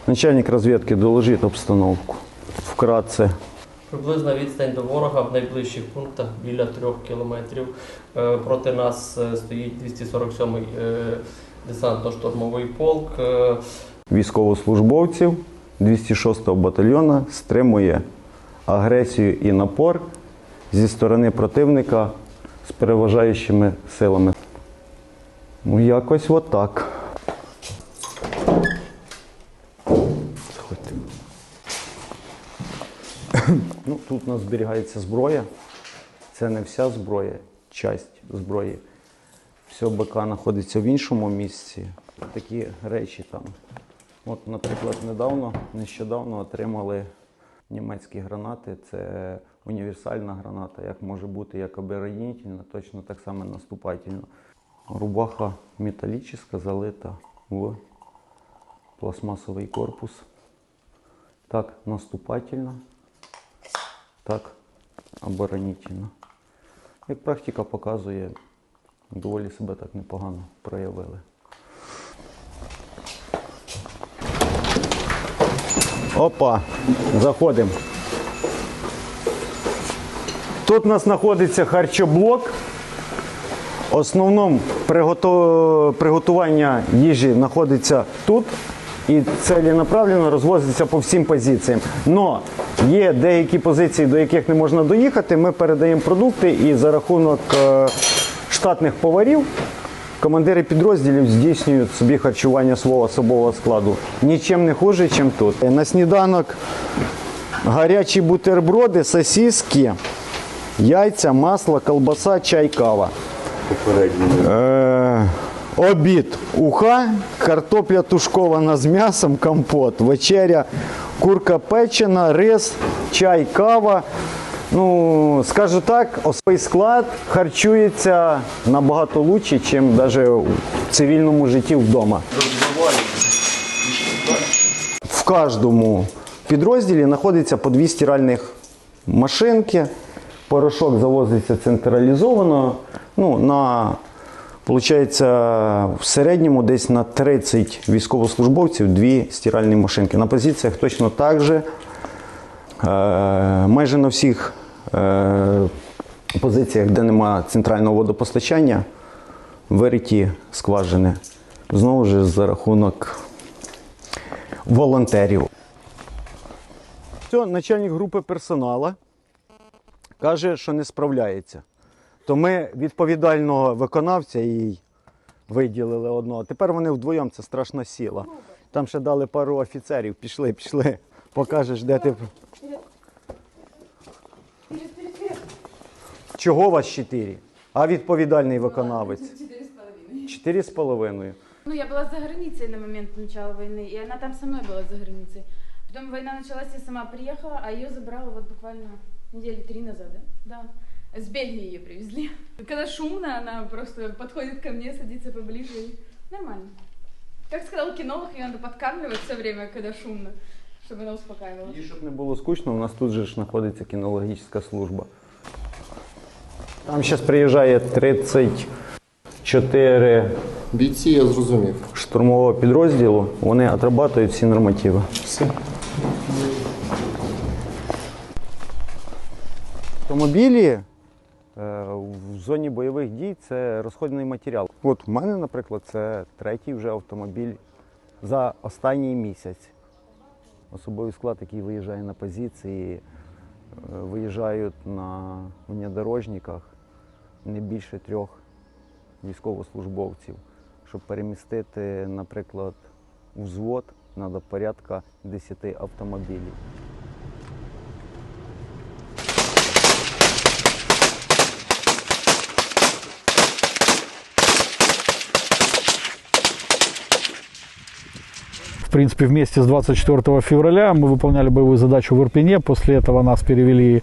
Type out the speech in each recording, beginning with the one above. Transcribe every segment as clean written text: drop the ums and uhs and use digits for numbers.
Начальник розвідки доложить обстановку. Вкратце. Приблизна відстань до ворога в найближчих пунктах біля 3 кілометрів. Проти нас стоїть 247-й десантно-штурмовий полк. Військовослужбовців 206-го батальйону стримує агресію і напор зі сторони противника з переважаючими силами. Ну, якось отак. Ну, тут у нас зберігається зброя. Це не вся зброя, часть зброї. Все БК знаходиться в іншому місці. Такі речі там. От, наприклад, нещодавно отримали німецькі гранати. Це універсальна граната, як може бути як оборонительна, точно так само наступательна. Рубаха металічна, залита в пластмасовий корпус. Так наступательна, так оборонительна. Як практика показує, доволі себе так непогано проявили. Опа, заходимо. Тут у нас знаходиться харчоблок. Основному приготування їжі знаходиться тут і ціленаправленно розвозиться по всім позиціям. Но є деякі позиції, до яких не можна доїхати, ми передаємо продукти і за рахунок штатних поварів командири підрозділів здійснюють собі харчування свого особового складу. Нічим не хуже, ніж тут. На сніданок гарячі бутерброди, сосиски, яйця, масло, колбаса, чай, кава. Обід уха, картопля тушкована з м'ясом, компот. Вечеря курка печена, рис, чай, кава. Ну, скажу так, особовий склад харчується набагато краще, ніж навіть в цивільному житті вдома. В кожному підрозділі знаходиться по 2 стиральних машинки. Порошок завозиться централізовано. Ну, получається, в середньому десь на 30 військовослужбовців 2 стиральні машинки. На позиціях точно так же. Майже на всіх позиціях, де немає центрального водопостачання, вириті скважини. Знову ж за рахунок волонтерів. Все, начальник групи персоналу каже, що не справляється. То ми відповідального виконавця їй виділили одного. Тепер вони вдвоєм, це страшна сила. Там ще дали пару офіцерів. Пішли. Покажеш, де ти... Чого у вас 4? А відповідальний виконавець? 4,5. 4,5. Ну, я была за границей на момент начала войны, и она там со мной была за границей. Потом война началась, я сама приехала, а ее забрала вот буквально недели 3 назад, да? Да. С Бельгии ее привезли. Когда шумно, она просто подходит ко мне, садится поближе. И нормально. Как сказал кинолог, ее надо подкармливать все время, когда шумно, чтобы она успокаивалась. І щоб не було скучно, у нас тут же ж знаходиться кінологічна служба. Там зараз приїжджає 34 бійці, я зрозумів. Штурмового підрозділу, вони отрабатують всі нормативи. Все. Автомобілі в зоні бойових дій – це розходний матеріал. От у мене, наприклад, це 3-й вже автомобіль за останній місяць. Особовий склад, який виїжджає на позиції, виїжджають на внедорожниках не більше 3 військовослужбовців. Щоб перемістити, наприклад, взвод, треба порядка 10 автомобілів. В принципе, вместе с 24 февраля мы выполняли боевую задачу в Ирпене. После этого нас перевели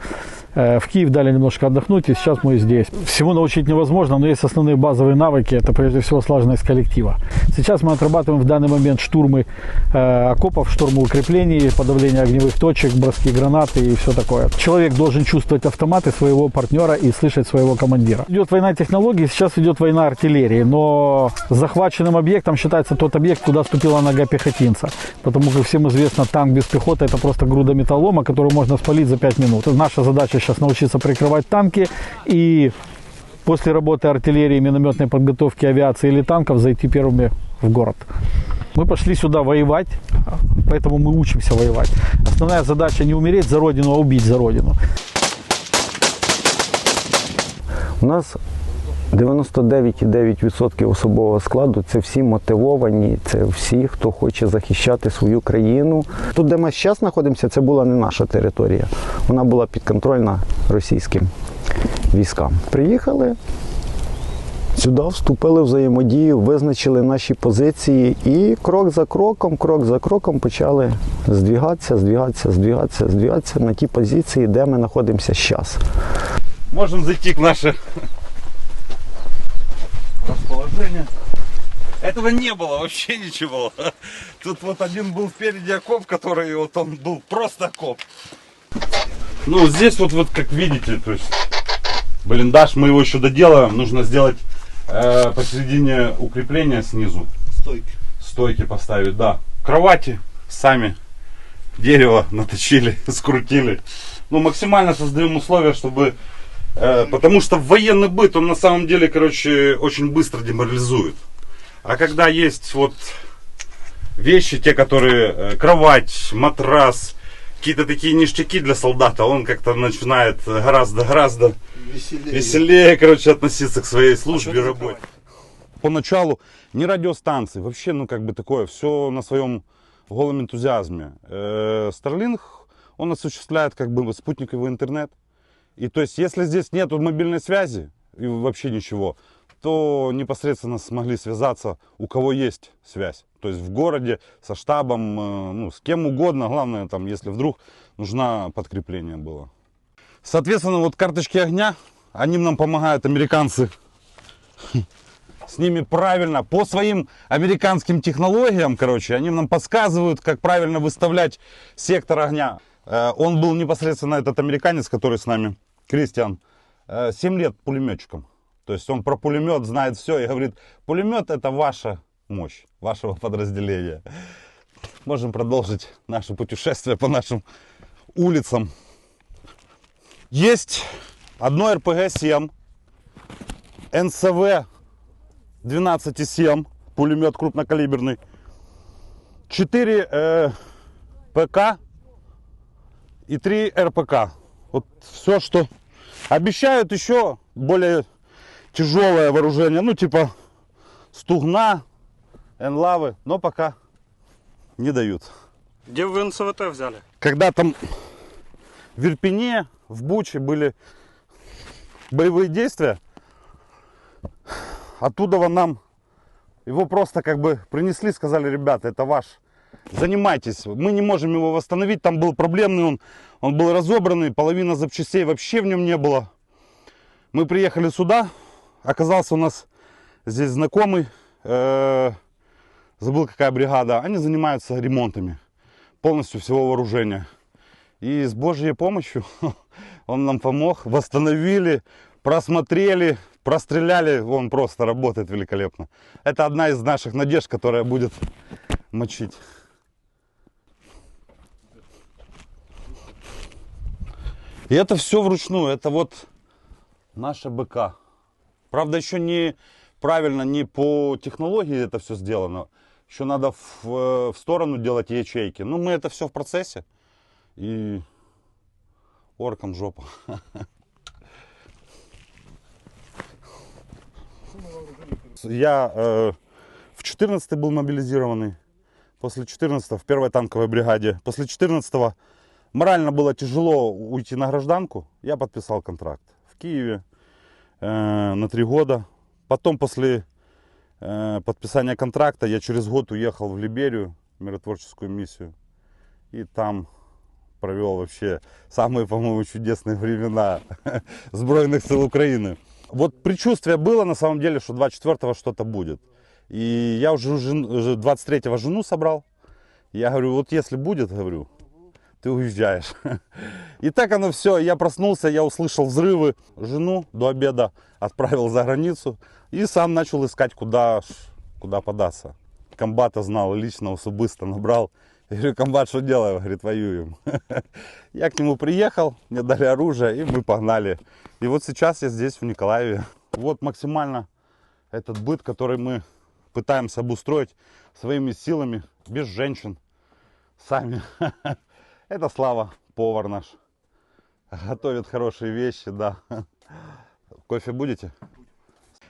В Киев дали немножко отдохнуть, и сейчас мы здесь. Всему научить невозможно, но есть основные базовые навыки. Это прежде всего слаженность коллектива. Сейчас мы отрабатываем в данный момент штурмы окопов, штурмы укреплений, подавление огневых точек, броски гранаты и все такое. Человек должен чувствовать автоматы своего партнера и слышать своего командира. Идет война технологий, сейчас идет война артиллерии, но захваченным объектом считается тот объект, куда ступила нога пехотинца. Потому как всем известно, танк без пехоты — это просто груда металлолома, которую можно спалить за 5 минут. Наша задача сейчас научиться прикрывать танки и после работы артиллерии, минометной подготовки, авиации или танков зайти первыми в город. Мы пошли сюда воевать, поэтому мы учимся воевать. Основная задача не умереть за родину, а убить за родину. У нас 99,9% особового складу – це всі мотивовані, це всі, хто хоче захищати свою країну. Тут, де ми зараз знаходимося, це була не наша територія. Вона була підконтрольна російським військам. Приїхали, сюди вступили в взаємодію, визначили наші позиції і крок за кроком почали здвигатися на ті позиції, де ми знаходимося зараз. Можем зайти к нашему расположению. Этого не было, вообще ничего. Тут вот один был впереди окоп, который вот он был просто окоп. Ну здесь вот как видите, то есть блиндаж, мы его еще доделаем. Нужно сделать посередине укрепления снизу. Стойки поставить, да. Кровати сами. Дерево наточили, скрутили. Ну максимально создаем условия, чтобы... Потому что военный быт, он на самом деле, короче, очень быстро деморализует. А когда есть вот вещи, те, которые кровать, матрас, какие-то такие ништяки для солдата, он как-то начинает гораздо веселее, короче, относиться к своей службе и работе. Поначалу не радиостанции, вообще, ну, как бы такое, все на своем голом энтузиазме. Starlink, он осуществляет, как бы, спутниковый интернет. И то есть, если здесь нет мобильной связи и вообще ничего, то непосредственно смогли связаться, у кого есть связь. То есть в городе, со штабом, ну, с кем угодно. Главное, там, если вдруг нужно подкрепление было. Соответственно, вот карточки огня, они нам помогают, американцы. С ними правильно, по своим американским технологиям, короче, они нам подсказывают, как правильно выставлять сектор огня. Он был непосредственно, этот американец, который с нами, Кристиан, 7 лет пулеметчиком. То есть он про пулемет знает все и говорит, пулемет — это ваша мощь, вашего подразделения. Можем продолжить наше путешествие по нашим улицам. Есть одно РПГ-7, НСВ 12,7, пулемет крупнокалиберный, 4 ПК и 3 РПК. Вот все, что обещают еще более тяжелое вооружение, ну типа Стугна, Энлавы, но пока не дают. Где вы НСВТ взяли? Когда там в Ирпене, в Буче были боевые действия, оттуда нам его просто как бы принесли, сказали, ребята, это ваш. Занимайтесь, мы не можем его восстановить, там был проблемный, он был разобранный, половина запчастей вообще в нем не было. Мы приехали сюда, оказался у нас здесь знакомый, забыл какая бригада, они занимаются ремонтами полностью всего вооружения. И с Божьей помощью он нам помог, восстановили, просмотрели, простреляли, он просто работает великолепно. Это одна из наших надежд, которая будет мочить. И это все вручную, это вот наша БК. Правда, еще не правильно, не по технологии это все сделано. Еще надо в сторону делать ячейки. Ну, мы это все в процессе. И оркам жопа. Я в 14-й был мобилизированный. После 14-го в первой танковой бригаде. После 14-го морально было тяжело уйти на гражданку. Я подписал контракт в Киеве на 3 года. Потом после подписания контракта я через год уехал в Либерию, миротворческую миссию. И там провел вообще самые, по-моему, чудесные времена Сбройных сил Украины. Вот предчувствие было на самом деле, что 24-го что-то будет. И я уже 23-го жену собрал. Я говорю, вот если будет, говорю, ты уезжаешь. И так оно все. Я проснулся, я услышал взрывы. Жену до обеда отправил за границу. И сам начал искать, куда податься. Комбата знал лично, особисто набрал. Я говорю, комбат, что делаем? Говорит, воюем. Я к нему приехал, мне дали оружие, и мы погнали. И вот сейчас я здесь, в Николаеве. Вот максимально этот быт, который мы пытаемся обустроить своими силами, без женщин, сами. Это Слава, повар наш. Готовит хорошие вещи, да. Кофе будете?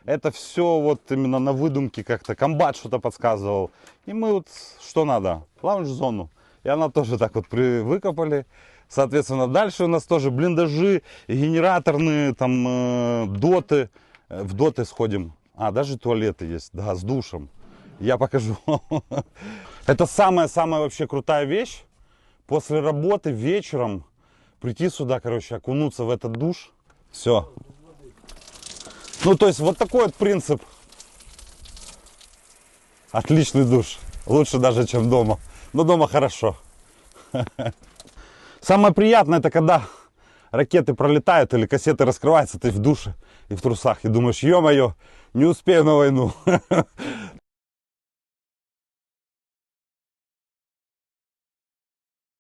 Это все вот именно на выдумке как-то. Комбат что-то подсказывал. И мы вот что надо? Лаунж-зону. И она тоже так вот выкопали. Соответственно, дальше у нас тоже блиндажи, генераторные, там доты. В доты сходим. А, даже туалеты есть, да, с душем. Я покажу. Это самая-самая вообще крутая вещь. После работы вечером прийти сюда, короче, окунуться в этот душ. Все. Ну, то есть, вот такой вот принцип. Отличный душ. Лучше даже, чем дома. Но дома хорошо. Самое приятное, это когда ракеты пролетают или кассеты раскрываются, ты в душе и в трусах. И думаешь, ё-моё, не успею на войну.